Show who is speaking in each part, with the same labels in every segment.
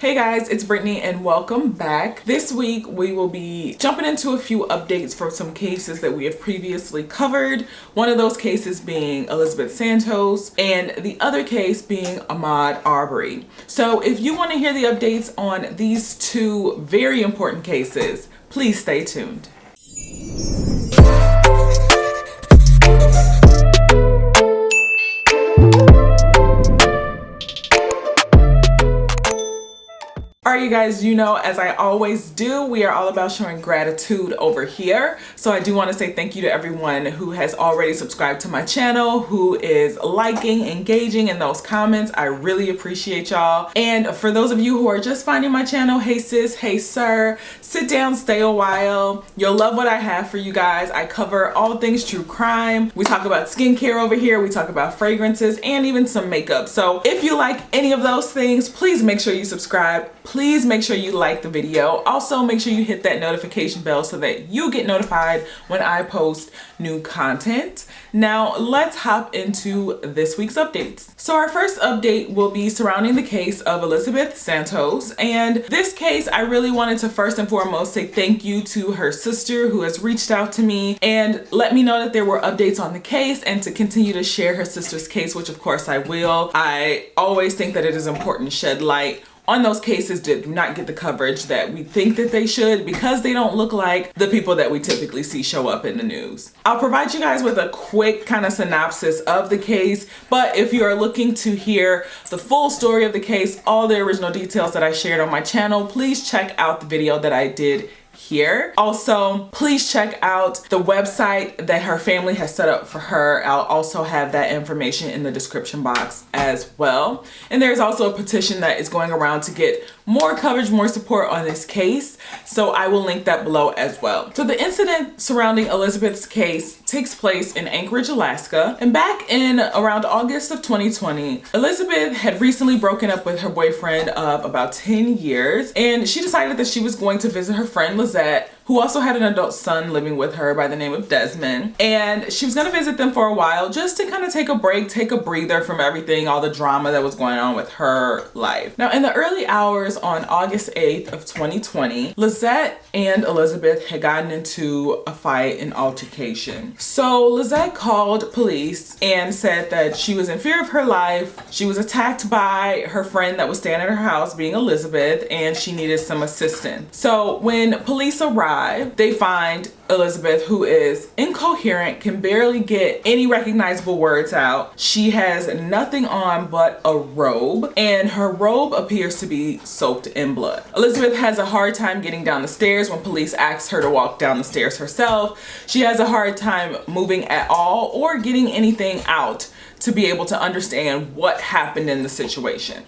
Speaker 1: Hey guys, it's Brittany and welcome back. This week we will be jumping into a few updates for some cases that we have previously covered. One of those cases being Elizabeth Santos and the other case being Ahmaud Arbery. So if you want to hear the updates on these two very important cases, please stay tuned. Alright you guys, you know, as I always do, we are all about showing gratitude over here. So I do want to say thank you to everyone who has already subscribed to my channel, who is liking, engaging in those comments. I really appreciate y'all. And for those of you who are just finding my channel, hey sis, hey sir, sit down, stay a while. You'll love what I have for you guys. I cover all things true crime. We talk about skincare over here. We talk about fragrances and even some makeup. So if you like any of those things, please make sure you subscribe. Please make sure you like the video. Also, make sure you hit that notification bell so that you get notified when I post new content. Now, let's hop into this week's updates. So our first update will be surrounding the case of Elizabeth Santos. And this case, I really wanted to first and foremost say thank you to her sister who has reached out to me and let me know that there were updates on the case and to continue to share her sister's case, which of course I will. I always think that it is important to shed light on those cases that do not get the coverage that we think that they should because they don't look like the people that we typically see show up in the news. I'll provide you guys with a quick kind of synopsis of the case, but if you are looking to hear the full story of the case, all the original details that I shared on my channel, please check out the video that I did here. Also, please check out the website that her family has set up for her. I'll also have that information in the description box as well. And there's also a petition that is going around to get more coverage, more support on this case. So I will link that below as well. So the incident surrounding Elizabeth's case takes place in Anchorage, Alaska. And back in around August of 2020, Elizabeth had recently broken up with her boyfriend of about 10 years. And she decided that she was going to visit her friend Lizette, who also had an adult son living with her by the name of Desmond. And she was gonna visit them for a while just to kind of take a break, take a breather from everything, all the drama that was going on with her life. Now, in the early hours on August 8th of 2020, Lizette and Elizabeth had gotten into a fight, an altercation. So Lizette called police and said that she was in fear of her life. She was attacked by her friend that was staying at her house, being Elizabeth, and she needed some assistance. So when police arrived, they find Elizabeth, who is incoherent, can barely get any recognizable words out. She has nothing on but a robe, and her robe appears to be soaked in blood. Elizabeth has a hard time getting down the stairs when police ask her to walk down the stairs herself. She has a hard time moving at all or getting anything out to be able to understand what happened in the situation.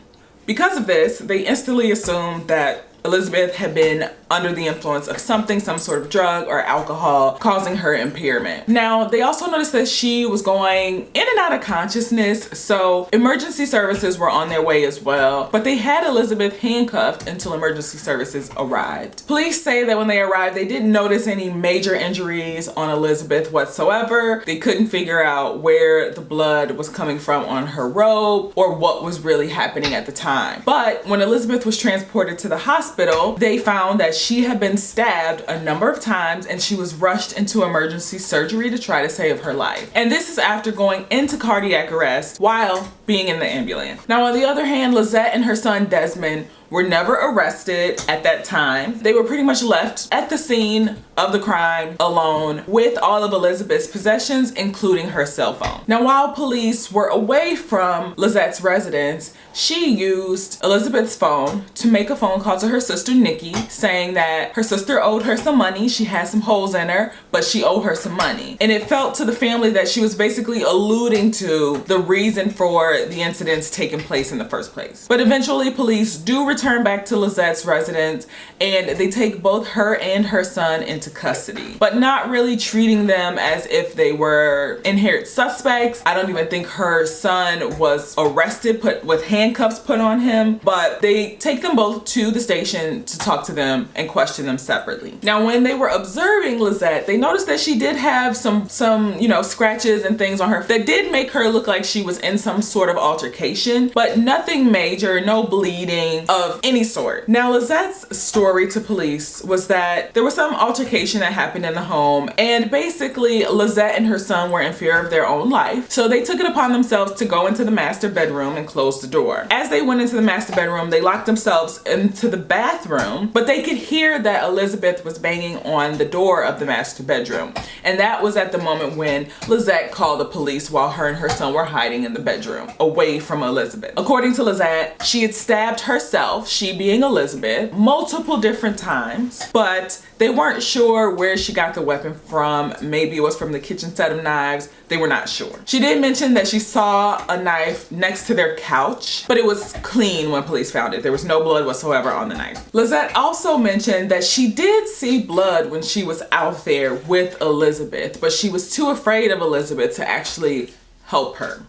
Speaker 1: Because of this, they instantly assumed that Elizabeth had been under the influence of something, some sort of drug or alcohol, causing her impairment. Now, they also noticed that she was going in and out of consciousness, so emergency services were on their way as well, but they had Elizabeth handcuffed until emergency services arrived. Police say that when they arrived, they didn't notice any major injuries on Elizabeth whatsoever. They couldn't figure out where the blood was coming from on her robe or what was really happening at the time. But when Elizabeth was transported to the hospital, they found that she had been stabbed a number of times and she was rushed into emergency surgery to try to save her life. And this is after going into cardiac arrest while being in the ambulance. Now, on the other hand, Lizette and her son Desmond were never arrested at that time. They were pretty much left at the scene of the crime alone with all of Elizabeth's possessions, including her cell phone. Now, while police were away from Lizette's residence, she used Elizabeth's phone to make a phone call to her sister Nikki, saying that her sister owed her some money. She had some holes in her, but she owed her some money. And it felt to the family that she was basically alluding to the reason for the incidents taking place in the first place. But eventually police do return back to Lizette's residence and they take both her and her son into custody, but not really treating them as if they were inherent suspects. I don't even think her son was arrested, put with handcuffs put on him, but they take them both to the station to talk to them and question them separately. Now, when they were observing Lizette, they noticed that she did have some scratches and things on her that did make her look like she was in some sort sort of altercation, but nothing major, no bleeding of any sort. Now, Lizette's story to police was that there was some altercation that happened in the home, and basically Lizette and her son were in fear of their own life, so they took it upon themselves to go into the master bedroom and close the door. As they went into the master bedroom, they locked themselves into the bathroom, but they could hear that Elizabeth was banging on the door of the master bedroom, and that was at the moment when Lizette called the police while her and her son were hiding in the bedroom away from Elizabeth. According to Lizette, she had stabbed herself, she being Elizabeth, multiple different times, but they weren't sure where she got the weapon from. Maybe it was from the kitchen set of knives. They were not sure. She did mention that she saw a knife next to their couch, but it was clean when police found it. There was no blood whatsoever on the knife. Lizette also mentioned that she did see blood when she was out there with Elizabeth, but she was too afraid of Elizabeth to actually help her.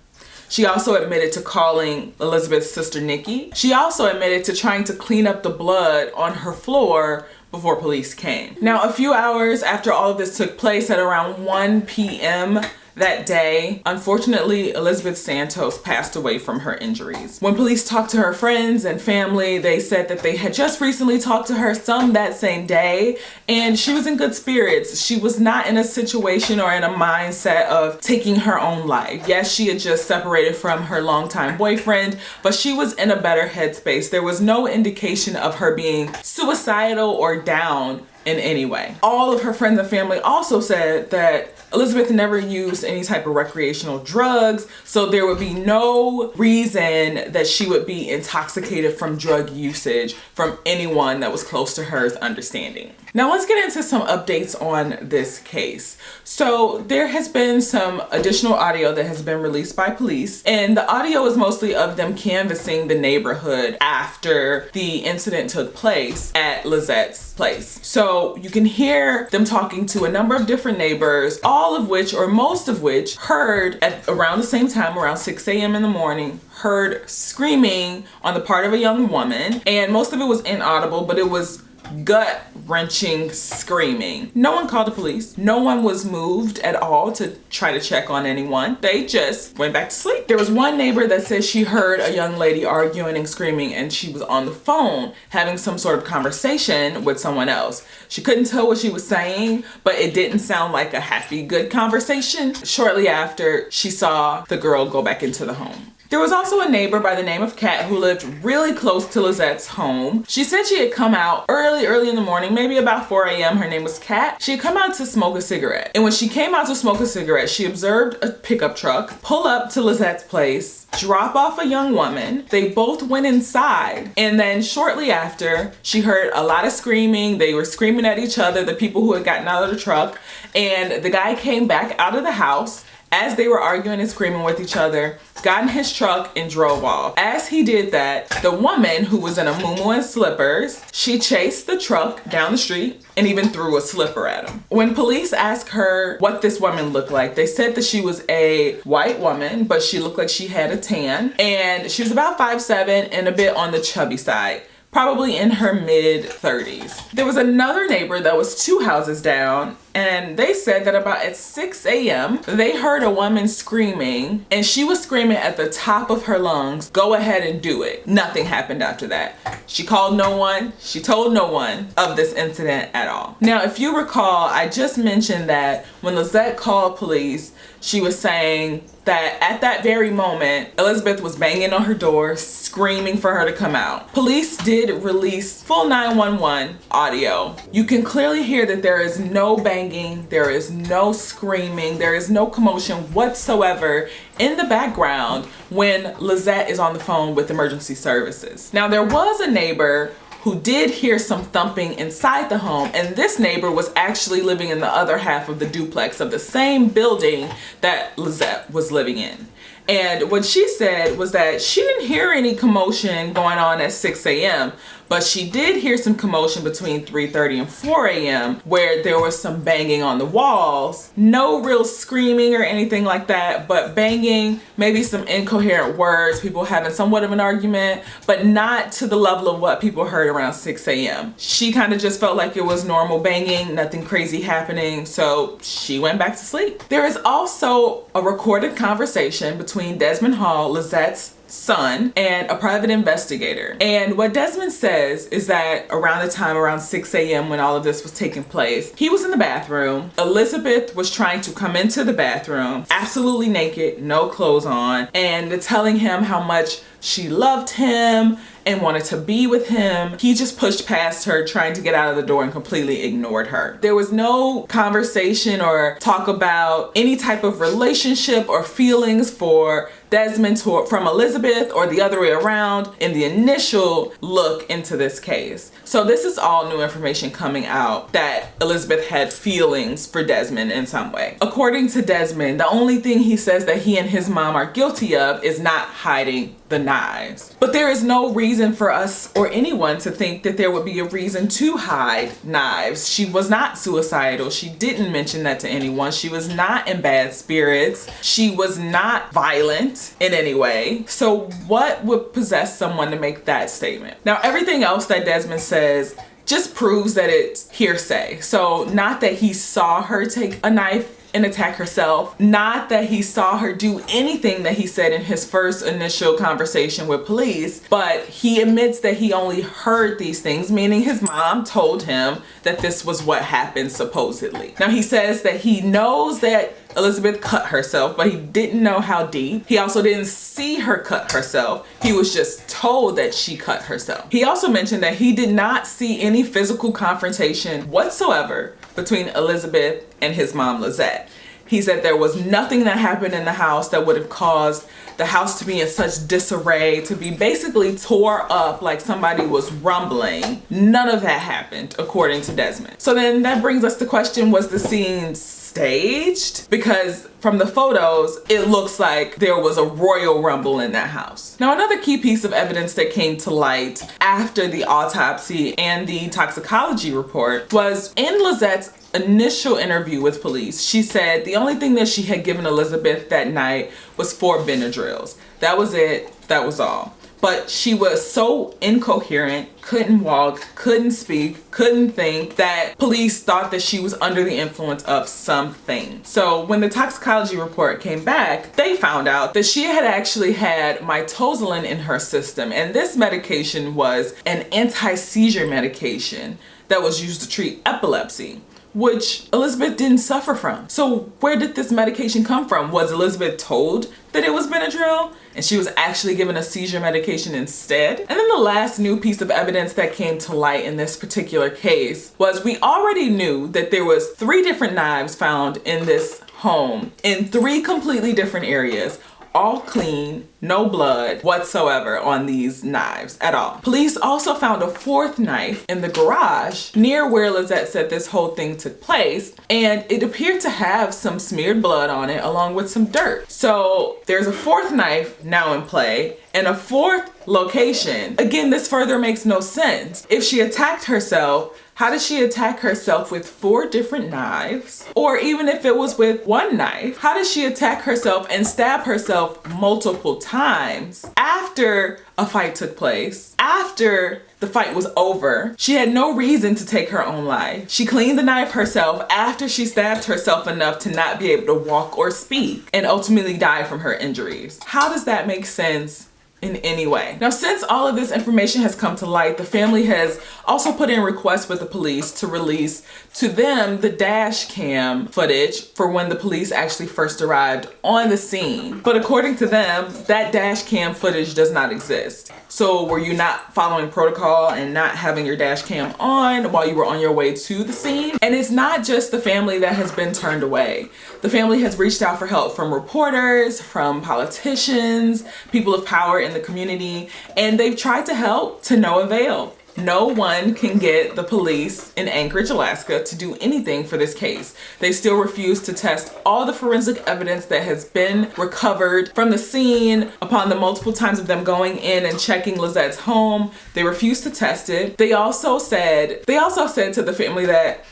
Speaker 1: She also admitted to calling Elizabeth's sister Nikki. She also admitted to trying to clean up the blood on her floor before police came. Now, a few hours after all of this took place, at around 1 p.m. that day, unfortunately, Elizabeth Santos passed away from her injuries. When police talked to her friends and family, they said that they had just recently talked to her some that same day, and she was in good spirits. She was not in a situation or in a mindset of taking her own life. Yes, she had just separated from her longtime boyfriend, but she was in a better headspace. There was no indication of her being suicidal or down in any way. All of her friends and family also said that Elizabeth never used any type of recreational drugs, so there would be no reason that she would be intoxicated from drug usage from anyone that was close to her understanding. Now let's get into some updates on this case. So there has been some additional audio that has been released by police, and the audio is mostly of them canvassing the neighborhood after the incident took place at Lizette's place. So you can hear them talking to a number of different neighbors, all of which, or most of which, heard at around the same time, around 6 a.m. in the morning, heard screaming on the part of a young woman, and most of it was inaudible, but it was gut-wrenching screaming. No one called the police. No one was moved at all to try to check on anyone. They just went back to sleep. There was one neighbor that said she heard a young lady arguing and screaming, and she was on the phone having some sort of conversation with someone else. She couldn't tell what she was saying, but it didn't sound like a happy, good conversation. Shortly after, she saw the girl go back into the home. There was also a neighbor by the name of Kat who lived really close to Lizette's home. She said she had come out early in the morning, maybe about 4 a.m. Her name was Kat. She had come out to smoke a cigarette. And when she came out to smoke a cigarette, she observed a pickup truck pull up to Lizette's place, drop off a young woman. They both went inside. And then shortly after, she heard a lot of screaming. They were screaming at each other, the people who had gotten out of the truck. And the guy came back out of the house as they were arguing and screaming with each other, got in his truck and drove off. As he did that, the woman, who was in a muumuu and slippers, she chased the truck down the street and even threw a slipper at him. When police asked her what this woman looked like, they said that she was a white woman, but she looked like she had a tan, and she was about 5'7" and a bit on the chubby side, probably in her mid-30s. There was another neighbor that was 2 houses down, and they said that about at 6 a.m. they heard a woman screaming, and she was screaming at the top of her lungs, "Go ahead and do it." Nothing happened after that. She called no one. She told no one of this incident at all. Now, if you recall, I just mentioned that when Lizette called police, she was saying that at that very moment, Elizabeth was banging on her door, screaming for her to come out. Police did release full 911 audio. You can clearly hear that there is no banging, there is no screaming, there is no commotion whatsoever in the background when Lizette is on the phone with emergency services. Now, there was a neighbor who did hear some thumping inside the home, and this neighbor was actually living in the other half of the duplex of the same building that Lizette was living in. And what she said was that she didn't hear any commotion going on at 6 a.m., but she did hear some commotion between 3:30 and 4 a.m. where there was some banging on the walls. No real screaming or anything like that, but banging, maybe some incoherent words, people having somewhat of an argument, but not to the level of what people heard around 6 a.m. She kind of just felt like it was normal banging, nothing crazy happening, so she went back to sleep. There is also a recorded conversation between between Desmond Hall, Lizette's son, and a private investigator. And what Desmond says is that around the time, around 6 a.m. when all of this was taking place, he was in the bathroom. Elizabeth was trying to come into the bathroom, absolutely naked, no clothes on, and telling him how much she loved him and wanted to be with him. He just pushed past her, trying to get out of the door, and completely ignored her. There was no conversation or talk about any type of relationship or feelings for Desmond from Elizabeth, or the other way around in the initial look into this case. So this is all new information coming out that Elizabeth had feelings for Desmond in some way. According to Desmond, the only thing he says that he and his mom are guilty of is not hiding the knives. But there is no reason for us or anyone to think that there would be a reason to hide knives. She was not suicidal. She didn't mention that to anyone. She was not in bad spirits. She was not violent in any way. So what would possess someone to make that statement? Now, everything else that Desmond says just proves that it's hearsay. So not that he saw her take a knife and attack herself, not that he saw her do anything that he said in his first initial conversation with police, but he admits that he only heard these things, meaning his mom told him that this was what happened supposedly. Now, he says that he knows that Elizabeth cut herself, but he didn't know how deep. He also didn't see her cut herself. He was just told that she cut herself. He also mentioned that he did not see any physical confrontation whatsoever between Elizabeth and his mom, Lizette. He said there was nothing that happened in the house that would have caused the house to be in such disarray, to be basically tore up like somebody was rumbling. None of that happened, according to Desmond. So then that brings us to question, was the scene staged? Because from the photos, it looks like there was a royal rumble in that house. Now, another key piece of evidence that came to light after the autopsy and the toxicology report was in Lizette's initial interview with police. She said the only thing that she had given Elizabeth that night was 4 Benadryls. That was it. That was all. But she was so incoherent, couldn't walk, couldn't speak, couldn't think, that police thought that she was under the influence of something. So when the toxicology report came back, they found out that she had actually had mitozolin in her system. And this medication was an anti-seizure medication that was used to treat epilepsy, which Elizabeth didn't suffer from. So where did this medication come from? Was Elizabeth told that it was Benadryl and she was actually given a seizure medication instead? And then the last new piece of evidence that came to light in this particular case was we already knew that there was 3 different knives found in this home in 3 completely different areas. All clean, no blood whatsoever on these knives at all. Police also found a 4th knife in the garage near where Lizette said this whole thing took place, and it appeared to have some smeared blood on it along with some dirt. So there's a 4th knife now in play and a 4th location. Again, this further makes no sense. If she attacked herself, how did she attack herself with 4 different knives? Or even if it was with 1 knife, how did she attack herself and stab herself multiple times after a fight took place? After the fight was over, she had no reason to take her own life. She cleaned the knife herself after she stabbed herself enough to not be able to walk or speak and ultimately die from her injuries. How does that make sense in any way? Now, since all of this information has come to light, the family has also put in requests with the police to release to them the dash cam footage for when the police actually first arrived on the scene. But according to them, that dash cam footage does not exist. So were you not following protocol and not having your dash cam on while you were on your way to the scene? And it's not just the family that has been turned away. The family has reached out for help from reporters, from politicians, people of power in the community, and they've tried to help to no avail. No one can get the police in Anchorage, Alaska to do anything for this case. They still refuse to test all the forensic evidence that has been recovered from the scene upon the multiple times of them going in and checking Lizette's home. They refuse to test it. They also said to the family that,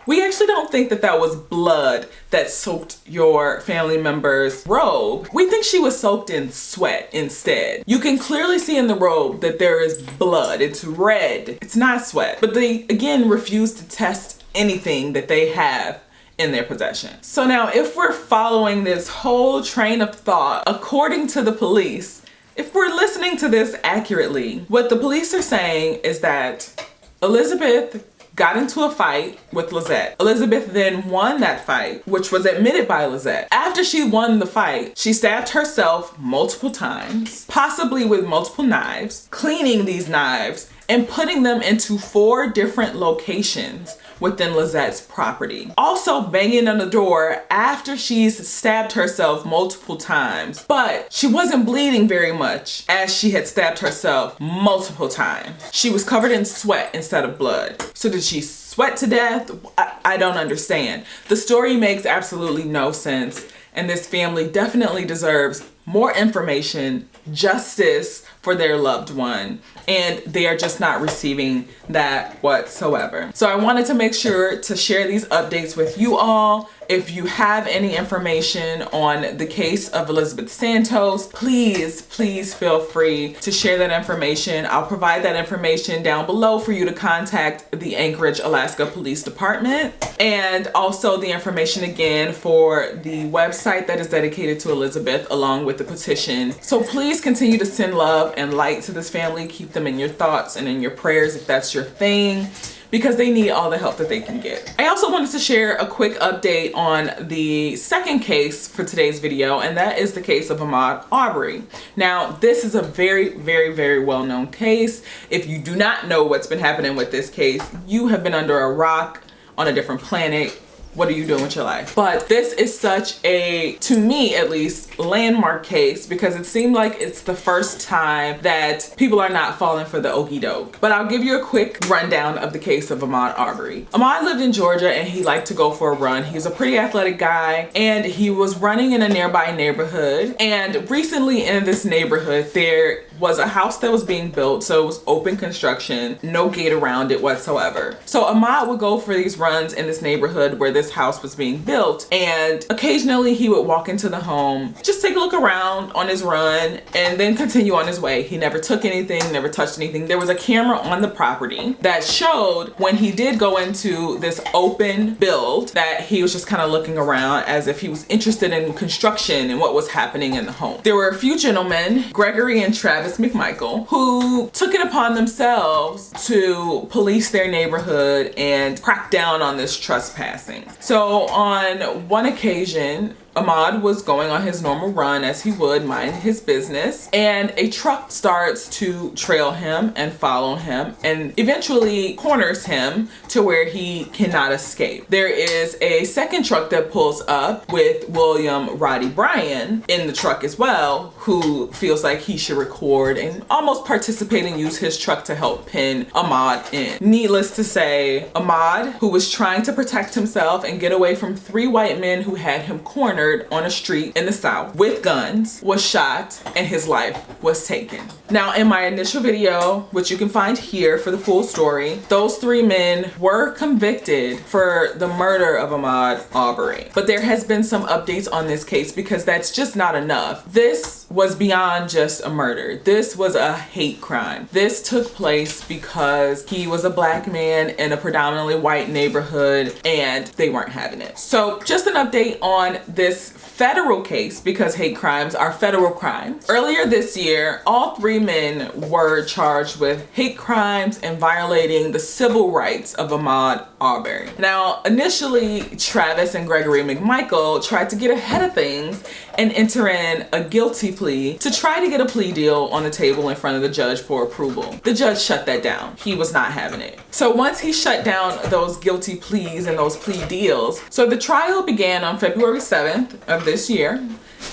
Speaker 1: we actually don't think that that was blood that soaked your family member's robe. We think she was soaked in sweat instead. You can clearly see in the robe that there is blood. It's red. It's not sweat. But they, again, refuse to test anything that they have in their possession. So now if we're following this whole train of thought, according to the police, if we're listening to this accurately, what the police are saying is that Elizabeth got into a fight with Lizette. Elizabeth then won that fight, which was admitted by Lizette. After she won the fight, she stabbed herself multiple times, possibly with multiple knives, cleaning these knives and putting them into 4 different locations within Lizette's property. Also banging on the door after she's stabbed herself multiple times, but she wasn't bleeding very much as she had stabbed herself multiple times. She was covered in sweat instead of blood. So did she sweat to death? I don't understand. The story makes absolutely no sense, and this family definitely deserves more information, justice for their loved one, and they are just not receiving that whatsoever. So I wanted to make sure to share these updates with you all. If you have any information on the case of Elizabeth Santos, please feel free to share that information. I'll provide that information down below for you to contact the Anchorage, Alaska Police Department, and also the information again for the website that is dedicated to Elizabeth along with the petition. So please continue to send love and light to this family. Keep them in your thoughts and in your prayers if that's your thing, because they need all the help that they can get. I also wanted to share a quick update on the second case for today's video, and that is the case of Ahmaud Arbery. Now, this is a very well-known case. If you do not know what's been happening with this case, you have been under a rock on a different planet. What are you doing with your life? But this is such a, to me at least, landmark case because it seemed like it's the first time that people are not falling for the okie doke. But I'll give you a quick rundown of the case of Ahmaud Arbery. Ahmaud lived in Georgia and he liked to go for a run. He's a pretty athletic guy and he was running in a nearby neighborhood. And recently in this neighborhood, there was a house that was being built, so it was open construction, no gate around it whatsoever. So Ahmaud would go for these runs in this neighborhood where this house was being built, and occasionally he would walk into the home, just take a look around on his run, and then continue on his way. He never took anything, never touched anything. There was a camera on the property that showed when he did go into this open build that he was just kind of looking around as if he was interested in construction and what was happening in the home. There were a few gentlemen, Gregory and Travis McMichael, who took it upon themselves to police their neighborhood and crack down on this trespassing. So on one occasion, Ahmaud was going on his normal run as he would, mind his business, and a truck starts to trail him and follow him and eventually corners him to where he cannot escape. There is a second truck that pulls up with William Roddy Bryan in the truck as well, who feels like he should record and almost participate and use his truck to help pin Ahmaud in. Needless to say, Ahmaud, who was trying to protect himself and get away from 3 white men who had him cornered on a street in the South with guns, was shot and his life was taken. Now, in my initial video, which you can find here for the full story, those 3 men were convicted for the murder of Ahmaud Arbery. But there has been some updates on this case because that's just not enough. This was beyond just a murder. This was a hate crime. This took place because he was a black man in a predominantly white neighborhood and they weren't having it. So just an update on this federal case, because hate crimes are federal crimes. Earlier this year, all 3 men were charged with hate crimes and violating the civil rights of Ahmaud Arbery. Now, initially, Travis and Gregory McMichael tried to get ahead of things and enter in a guilty plea to try to get a plea deal on the table in front of the judge for approval. The judge shut that down. He was not having it. So once he shut down those guilty pleas and those plea deals, so the trial began on February 7th of this year.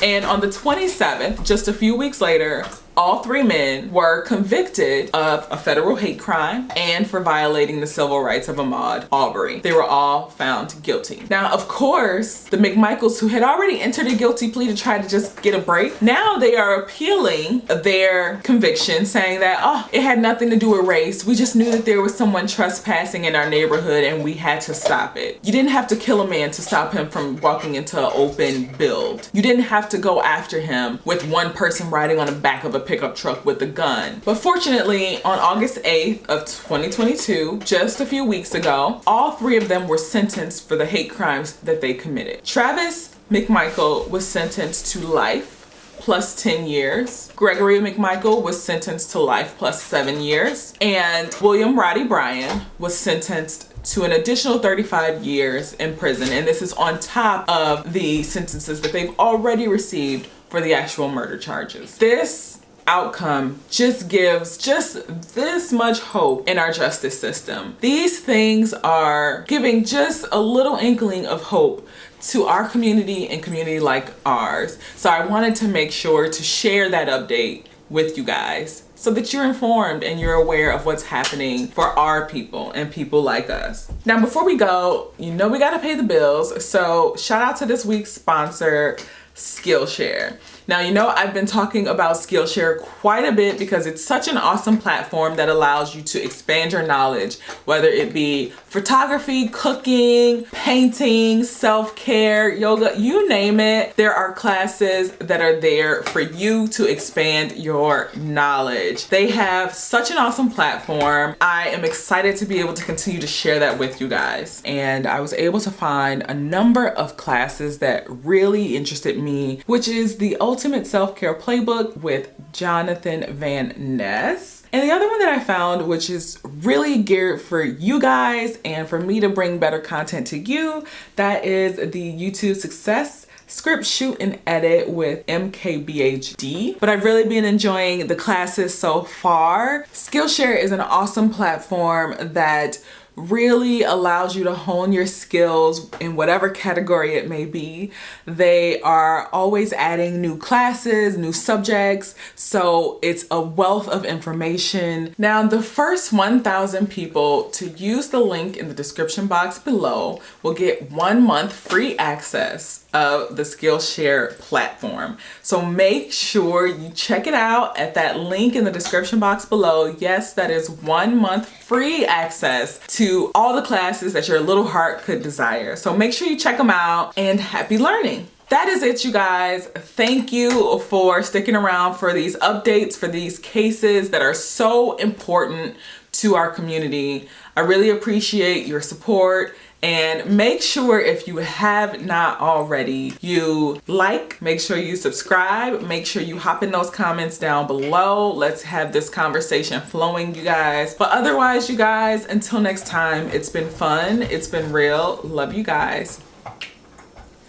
Speaker 1: And on the 27th, just a few weeks later, all 3 men were convicted of a federal hate crime and for violating the civil rights of Ahmaud Arbery. They were all found guilty. Now, of course, the McMichaels, who had already entered a guilty plea to try to just get a break, now they are appealing their conviction, saying that, oh, it had nothing to do with race. We just knew that there was someone trespassing in our neighborhood and we had to stop it. You didn't have to kill a man to stop him from walking into an open build. You didn't have to go after him with one person riding on the back of a pickup truck with a gun. But fortunately, on August 8th of 2022, just a few weeks ago, all three of them were sentenced for the hate crimes that they committed. Travis McMichael was sentenced to life plus 10 years. Gregory McMichael was sentenced to life plus 7 years. And William Roddy Bryan was sentenced to an additional 35 years in prison. And this is on top of the sentences that they've already received for the actual murder charges. This outcome just gives just this much hope in our justice system. These things are giving just a little inkling of hope to our community and community like ours. So I wanted to make sure to share that update with you guys so that you're informed and you're aware of what's happening for our people and people like us. Now, before we go, you know we gotta pay the bills. So shout out to this week's sponsor, Skillshare. Now, you know, I've been talking about Skillshare quite a bit because it's such an awesome platform that allows you to expand your knowledge, whether it be photography, cooking, painting, self-care, yoga, you name it. There are classes that are there for you to expand your knowledge. They have such an awesome platform. I am excited to be able to continue to share that with you guys. And I was able to find a number of classes that really interested me, which is the Ultimate Self-Care Playbook with Jonathan Van Ness. And the other one that I found, which is really geared for you guys and for me to bring better content to you, that is the YouTube Success Script, Shoot, and Edit with MKBHD. But I've really been enjoying the classes so far. Skillshare is an awesome platform that really allows you to hone your skills in whatever category it may be. They are always adding new classes, new subjects, so it's a wealth of information. Now, the first 1,000 people to use the link in the description box below will get 1 month free access of the Skillshare platform. So make sure you check it out at that link in the description box below. Yes, that is 1 month free access to all the classes that your little heart could desire. So make sure you check them out, and happy learning. That is it, you guys. Thank you for sticking around for these updates, for these cases that are so important to our community. I really appreciate your support. And make sure, if you have not already, you like, make sure you subscribe, make sure you hop in those comments down below. Let's have this conversation flowing, you guys. But otherwise, you guys, until next time, it's been fun. It's been real. Love you guys.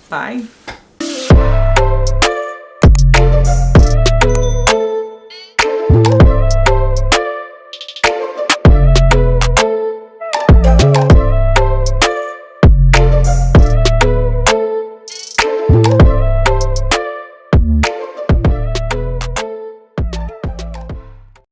Speaker 1: Bye.